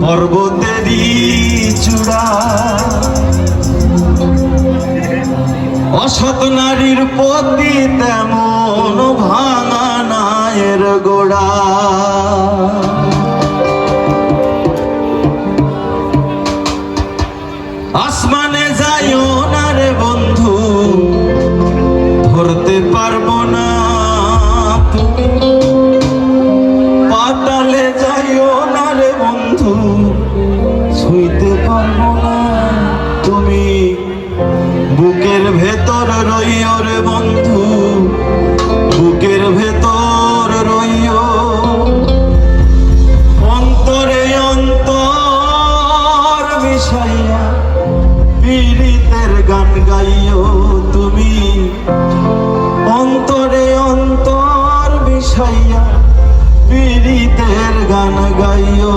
পর্বতেরই চূড়া অসৎ নারীর প্রতি তেমন ভাঙা নায়ের গোড়া। আসমানে যাইও না রে বন্ধু, ধরতে পারবো না তুমি। পাতালে যাইও না রে বন্ধু, ছুঁইতে পারবো না তুমি। বুকের ভেতর রইও রে বন্ধু, বুকের ভেতর রইও। অন্তরে অন্তর মিশাইয়া পীড়িতের গান গাইও তুমি। অন্তরে অন্তর মিশাইয়া পীড়িতের গান গাইও।